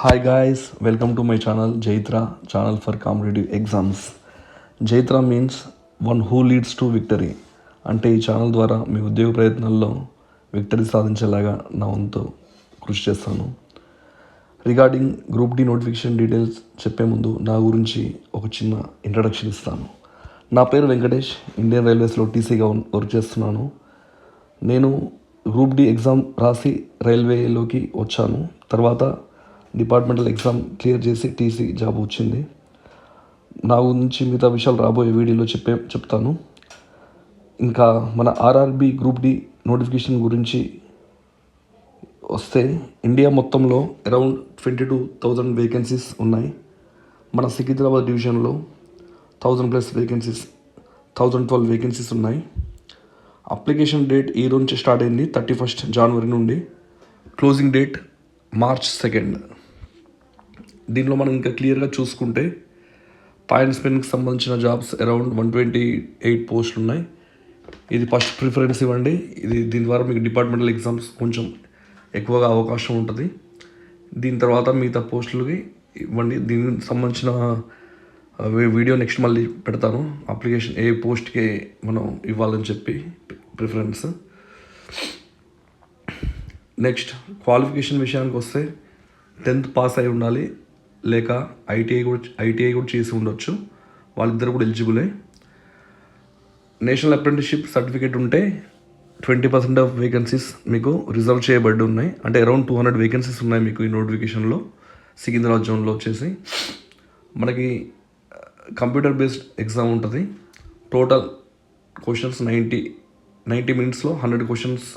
Hi guys, welcome to my channel Jaitra channel for competitive exams. Jaitra means one who leads to victory. అంటే ఈ channel ద్వారా మీ ఉద్యోగ ప్రయత్నాల్లో victory సాధించేలాగా నా వంతు కృషి చేస్తాను. Regarding group D notification details చెప్పే ముందు నా గురించి ఒక చిన్న ఇంట్రడక్షన్ ఇస్తాను. నా పేరు వెంకటేష్, ఇండియన్ రైల్వేస్లో టీసీగా వర్క్ చేస్తున్నాను. నేను గ్రూప్ డి ఎగ్జామ్ రాసి రైల్వేలోకి వచ్చాను. తర్వాత డిపార్ట్మెంటల్ ఎగ్జామ్ క్లియర్ చేసి టీసీ జాబ్ వచ్చింది. నా గురించి మిగతా విషయాలు రాబోయే వీడియోలో చెప్తాను. ఇంకా మన ఆర్ఆర్బి గ్రూప్ డి నోటిఫికేషన్ గురించి వస్తే ఇండియా మొత్తంలో అరౌండ్ 22,000 వేకెన్సీస్ ఉన్నాయి. మన సికింద్రాబాద్ డివిజన్లో 1,000+ వేకెన్సీస్ 1,012 వేకెన్సీస్ ఉన్నాయి. అప్లికేషన్ డేట్ ఈ రోజు నుంచి స్టార్ట్ అయింది, 31st జనవరి నుండి. Closing date March 2nd. దీనిలో మనం ఇంకా క్లియర్గా చూసుకుంటే పాయింట్స్ పెన్కి సంబంధించిన జాబ్స్ అరౌండ్ 128 పోస్టులు ఉన్నాయి. ఇది ఫస్ట్ ప్రిఫరెన్స్ ఇవ్వండి. దీని ద్వారా మీకు డిపార్ట్మెంటల్ ఎగ్జామ్స్ కొంచెం ఎక్కువగా అవకాశం ఉంటుంది. దీని తర్వాత మిగతా పోస్టులకి ఇవ్వండి. దీనికి సంబంధించిన వీడియో నెక్స్ట్ మళ్ళీ పెడతాను. అప్లికేషన్ ఏ పోస్ట్కి మనం ఇవ్వాలని చెప్పి ప్రిఫరెన్స్. నెక్స్ట్ క్వాలిఫికేషన్ విషయానికి వస్తే 10th పాస్ అయి ఉండాలి, లేక ఐటీఐ కూడా చేసి ఉండొచ్చు. వాళ్ళిద్దరు కూడా ఎలిజిబులే. నేషనల్ అప్రెంటిస్షిప్ సర్టిఫికేట్ ఉంటే 20% ఆఫ్ వేకెన్సీస్ మీకు రిజర్వ్ చేయబడి ఉన్నాయి. అంటే అరౌండ్ 200 వేకెన్సీస్ ఉన్నాయి మీకు ఈ నోటిఫికేషన్లో. సికింద్రాబాద్ జోన్లో వచ్చేసి మనకి కంప్యూటర్ బేస్డ్ ఎగ్జామ్ ఉంటుంది. టోటల్ క్వశ్చన్స్ 90 మినిట్స్లో 100 క్వశ్చన్స్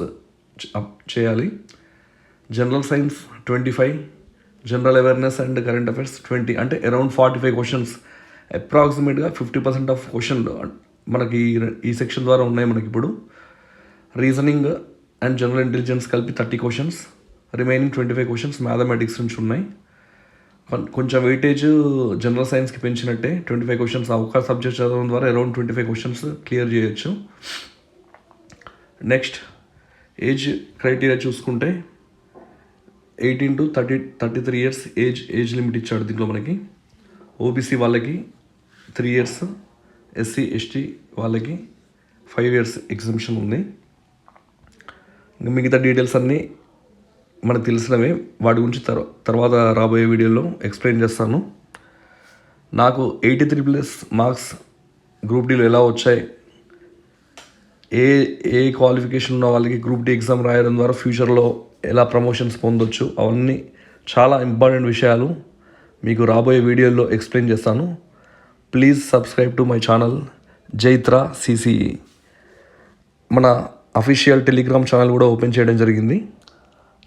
చేయాలి. General science 25, general awareness and current affairs 20, అంటే అరౌండ్ 45 క్వశ్చన్స్. అప్రాక్సిమేట్గా 50% ఆఫ్ క్వశ్చన్లు మనకి ఈ సెక్షన్ ద్వారా ఉన్నాయి మనకి ఇప్పుడు. రీజనింగ్ అండ్ జనరల్ ఇంటెలిజెన్స్ కలిపి 30 క్వశ్చన్స్, రిమైనింగ్ 25 క్వశ్చన్స్ మ్యాథమెటిక్స్ నుంచి ఉన్నాయి. కొంచెం వెయిటేజ్ జనరల్ సైన్స్కి పెంచినట్టే. 25 క్వశ్చన్స్ ఒక్క సబ్జెక్ట్ చదవడం ద్వారా అరౌండ్ 25 క్వశ్చన్స్ క్లియర్ చేయొచ్చు. నెక్స్ట్ ఏజ్ క్రైటీరియా చూసుకుంటే 18 to 33 ఇయర్స్ ఏజ్ లిమిట్ ఇచ్చాడు దీంట్లో మనకి. ఓబీసీ వాళ్ళకి 3 ఇయర్స్, ఎస్సీ ఎస్టీ వాళ్ళకి 5 ఇయర్స్ ఎగ్జామ్షన్ ఉంది. ఇంకా మిగతా డీటెయిల్స్ అన్నీ మనకు తెలిసినవే. వాటి గురించి తర్వాత రాబోయే వీడియోలో ఎక్స్ప్లెయిన్ చేస్తాను. నాకు 83+ మార్క్స్ గ్రూప్ డీలో ఎలా వచ్చాయి, ఏ క్వాలిఫికేషన్ ఉన్న వాళ్ళకి గ్రూప్ డి ఎగ్జామ్ రాయడం ద్వారా ఫ్యూచర్లో ఎలా ప్రమోషన్స్ పొందొచ్చు, అవన్నీ చాలా ఇంపార్టెంట్ విషయాలు మీకు రాబోయే వీడియోలో ఎక్స్ప్లెయిన్ చేస్తాను. Please subscribe to my channel Jaitra CCE. మన అఫీషియల్ టెలిగ్రామ్ ఛానల్ కూడా ఓపెన్ చేయడం జరిగింది.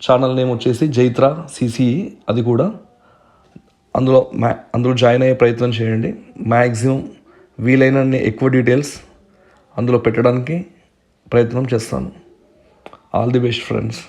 ఛానల్ నేమ్ వచ్చేసి జైత్రా సిసిఈ. అది కూడా అందులో జాయిన్ అయ్యే ప్రయత్నం చేయండి. మ్యాక్సిమం వీలైనన్ని ఎక్కువ డీటెయిల్స్ అందులో పెట్టడానికి ప్రయత్నం చేస్తాను. All the best friends.